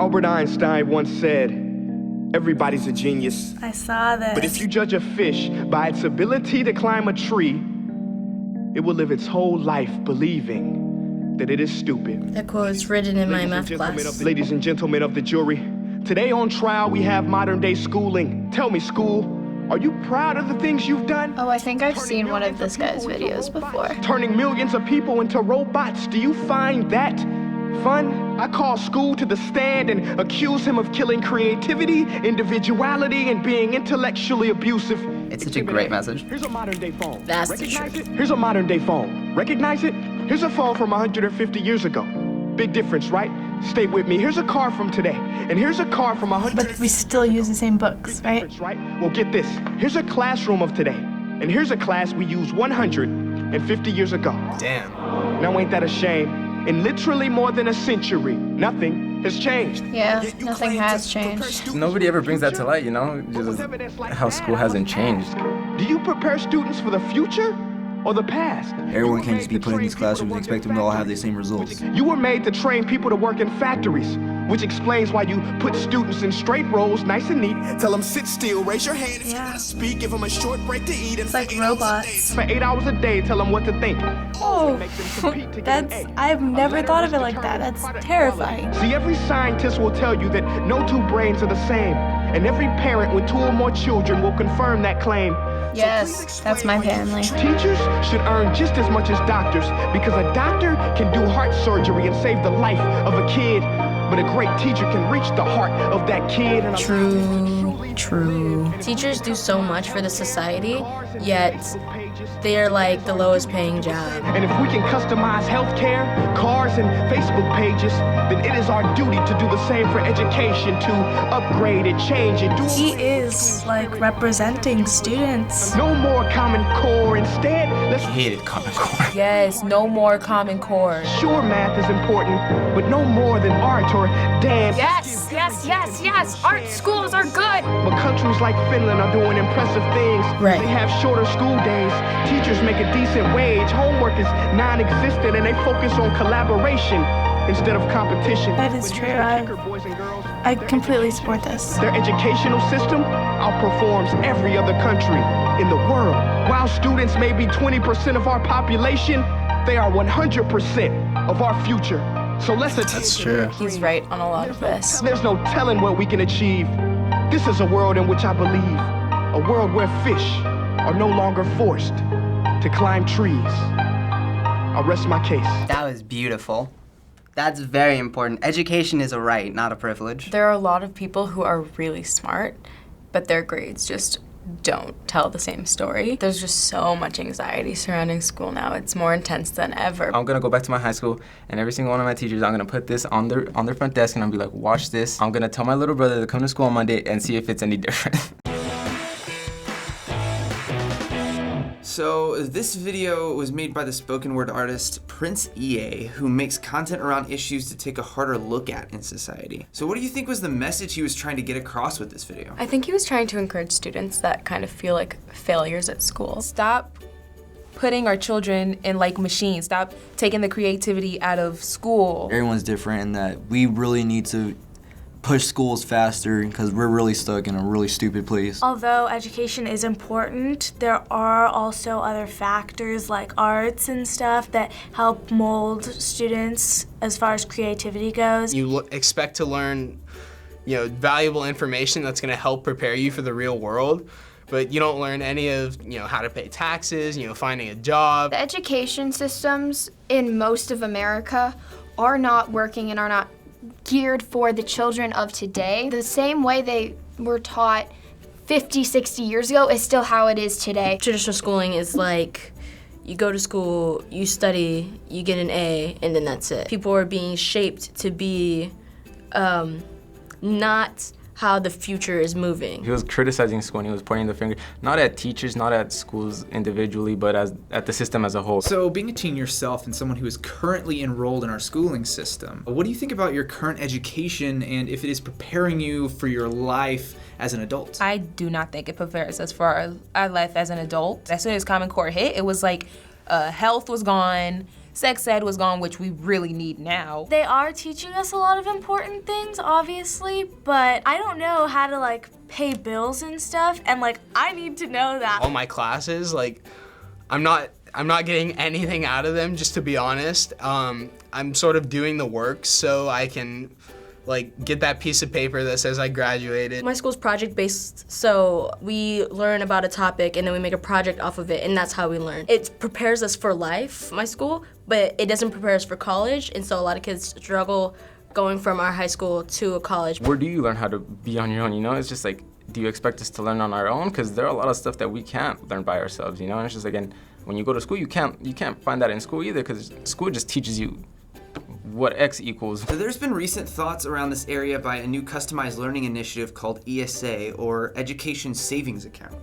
Albert Einstein once said, everybody's a genius. I saw this. But if you judge a fish by its ability to climb a tree, it will live its whole life believing that it is stupid. That quote was written in my math class. Ladies and gentlemen of the jury, today on trial we have modern day schooling. Tell me, school, are you proud of the things you've done? Oh, I think I've seen one of this guy's videos before. Turning millions of people into robots, do you find that fun? I call school to the stand and accuse him of killing creativity, individuality, and being intellectually abusive. It's such a great message. Here's a modern day phone. That's the Recognize truth. it? Here's a modern day phone. Recognize it? Here's a phone from 150 years ago. Big difference, right? Stay with me. Here's a car from today, and here's a car from 100. But we still use the same books, right? Right? Well, get this. Here's a classroom of today, and here's a class we used 150 years ago. Damn. Now ain't that a shame? In literally more than a century, nothing has changed. Yeah, nothing has changed. Nobody ever brings that to light, you know? Just how school hasn't changed. Do you prepare students for the future or the past? Everyone can't just be put in these classrooms and expect them to all have the same results. You were made to train people to work in factories, which explains why you put students in straight rows, nice and neat. Tell them sit still, raise your hand if you want to speak, give them a short break to eat. It's like robots. For 8 hours a day, tell them what to think. Oh, I've never thought of it like that. That's terrifying. See, every scientist will tell you that no two brains are the same, and every parent with 2 or more children will confirm that claim. Yes, that's my family. Teachers should earn just as much as doctors, because a doctor can do heart surgery and save the life of a kid, but a great teacher can reach the heart of that kid. And True. Teachers do so much for the society, yet they're like the lowest paying job. And if we can customize healthcare, cars, and Facebook pages, then it is our duty to do the same for education, to upgrade and change and do. He is like representing students. No more Common Core. Instead, let's. I hated Common Core. Yes, no more Common Core. Sure, math is important, but no more than art or dance. Yes. Art schools are good. But countries like Finland are doing impressive things. Right. They have shorter school days. Teachers make a decent wage. Homework is non-existent, and they focus on collaboration instead of competition. That is true. I completely support this. Their educational system outperforms every other country in the world. While students may be 20% of our population, they are 100% of our future. So let's attend. That's true. He's right on a lot of this. There's no telling what we can achieve. This is a world in which I believe, a world where fish are no longer forced to climb trees. I'll rest my case. That was beautiful. That's very important. Education is a right, not a privilege. There are a lot of people who are really smart, but their grades just don't tell the same story. There's just so much anxiety surrounding school now. It's more intense than ever. I'm gonna go back to my high school, and every single one of my teachers, I'm gonna put this on their front desk, and I'll be like, watch this. I'm gonna tell my little brother to come to school on Monday and see if it's any different. So this video was made by the spoken word artist Prince EA, who makes content around issues to take a harder look at in society. So what do you think was the message he was trying to get across with this video? I think he was trying to encourage students that kind of feel like failures at school. Stop putting our children in like machines. Stop taking the creativity out of school. Everyone's different in that we really need to push schools faster because we're really stuck in a really stupid place. Although education is important, there are also other factors like arts and stuff that help mold students as far as creativity goes. You expect to learn, valuable information that's going to help prepare you for the real world, but you don't learn any of, how to pay taxes, finding a job. The education systems in most of America are not working and are not geared for the children of today. The same way they were taught 50, 60 years ago is still how it is today. Traditional schooling is like, you go to school, you study, you get an A, and then that's it. People are being shaped to be not how the future is moving. He was criticizing school and he was pointing the finger, not at teachers, not at schools individually, but at the system as a whole. So being a teen yourself and someone who is currently enrolled in our schooling system, what do you think about your current education and if it is preparing you for your life as an adult? I do not think it prepares us for our life as an adult. As soon as Common Core hit, it was like health was gone, sex ed was gone, which we really need now. They are teaching us a lot of important things, obviously, but I don't know how to like pay bills and stuff, and like I need to know that. All my classes, like, I'm not getting anything out of them, just to be honest. I'm sort of doing the work so I can like get that piece of paper that says I graduated. My school's project-based, so we learn about a topic and then we make a project off of it, and that's how we learn. It prepares us for life, my school, but it doesn't prepare us for college, and so a lot of kids struggle going from our high school to a college. Where do you learn how to be on your own, you know? It's just like, do you expect us to learn on our own? Because there are a lot of stuff that we can't learn by ourselves, you know? And it's just, again, when you go to school, you can't find that in school either, because school just teaches you what X equals. So there's been recent thoughts around this area by a new customized learning initiative called ESA, or Education Savings Account.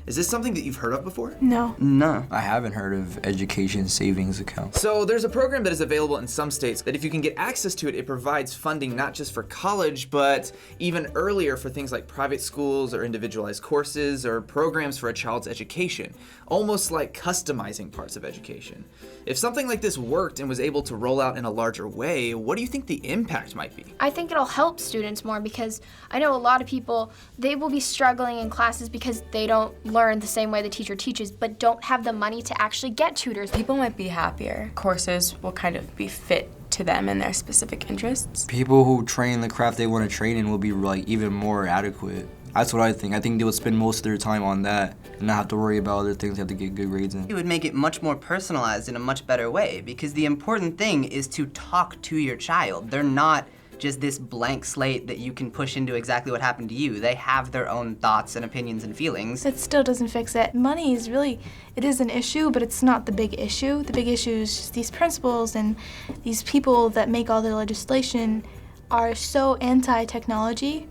Is this something that you've heard of before? No. No, I haven't heard of Education Savings Account. So there's a program that is available in some states that if you can get access to it, it provides funding not just for college, but even earlier for things like private schools or individualized courses or programs for a child's education, almost like customizing parts of education. If something like this worked and was able to roll out in a larger way, what do you think the impact might be? I think it'll help students more because I know a lot of people, they will be struggling in classes because they don't learn the same way the teacher teaches, but don't have the money to actually get tutors. People might be happier. Courses will kind of be fit to them and their specific interests. People who train the craft they want to train in will be like even more adequate. That's what I think. I think they would spend most of their time on that and not have to worry about other things they have to get good grades in. It would make it much more personalized in a much better way, because the important thing is to talk to your child. They're not just this blank slate that you can push into exactly what happened to you. They have their own thoughts and opinions and feelings. It still doesn't fix it. Money is really, it is an issue, but it's not the big issue. The big issue is just these principals and these people that make all the legislation are so anti-technology.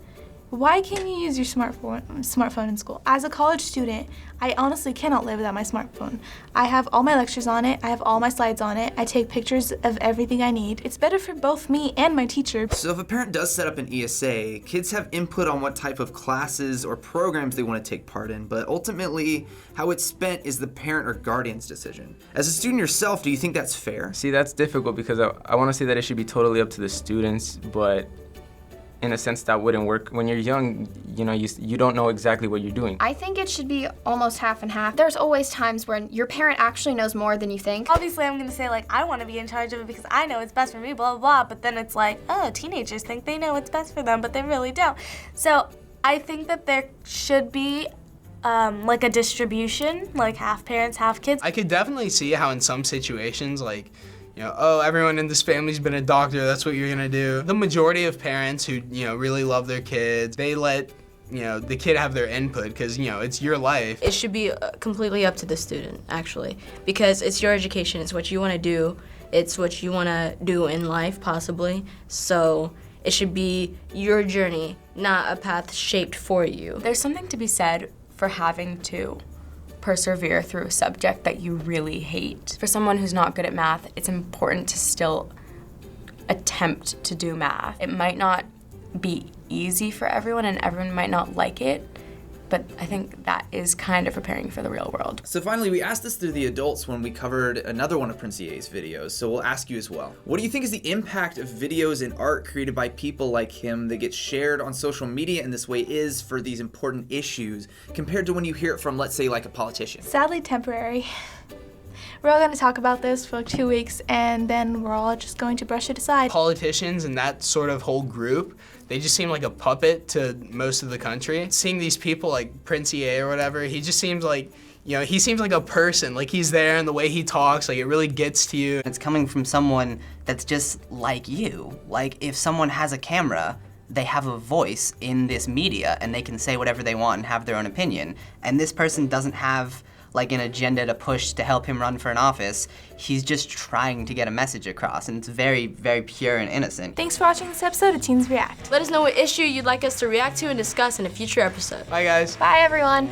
Why can't you use your smartphone in school? As a college student, I honestly cannot live without my smartphone. I have all my lectures on it, I have all my slides on it, I take pictures of everything I need. It's better for both me and my teacher. So if a parent does set up an ESA, kids have input on what type of classes or programs they want to take part in, but ultimately, how it's spent is the parent or guardian's decision. As a student yourself, do you think that's fair? See, that's difficult because I want to say that it should be totally up to the students, but in a sense that wouldn't work. When you're young, you know, you don't know exactly what you're doing. I think it should be almost half and half. There's always times when your parent actually knows more than you think. Obviously, I'm gonna say like, I wanna be in charge of it because I know it's best for me, blah, blah, blah, but then it's like, oh, teenagers think they know what's best for them, but they really don't. So I think that there should be like a distribution, like half parents, half kids. I could definitely see how in some situations, like, you know, oh, everyone in this family's been a doctor, that's what you're gonna do. The majority of parents who, you know, really love their kids, they let, you know, the kid have their input because, you know, it's your life. It should be completely up to the student, actually, because it's your education, it's what you wanna do, it's what you wanna do in life, possibly. So it should be your journey, not a path shaped for you. There's something to be said for having to persevere through a subject that you really hate. For someone who's not good at math, it's important to still attempt to do math. It might not be easy for everyone and everyone might not like it, but I think that is kind of preparing for the real world. So finally, we asked this through the adults when we covered another one of Prince EA's videos, so we'll ask you as well. What do you think is the impact of videos and art created by people like him that get shared on social media in this way is for these important issues compared to when you hear it from, let's say, like a politician? Sadly temporary. We're all gonna talk about this for like 2 weeks and then we're all just going to brush it aside. Politicians and that sort of whole group, they just seem like a puppet to most of the country. Seeing these people like Prince EA or whatever, he just seems like, you know, he seems like a person, like he's there and the way he talks, like it really gets to you. It's coming from someone that's just like you. Like if someone has a camera, they have a voice in this media and they can say whatever they want and have their own opinion. And this person doesn't have like an agenda to push to help him run for an office. He's just trying to get a message across, and it's very, very pure and innocent. Thanks for watching this episode of Teens React. Let us know what issue you'd like us to react to and discuss in a future episode. Bye, guys. Bye, everyone.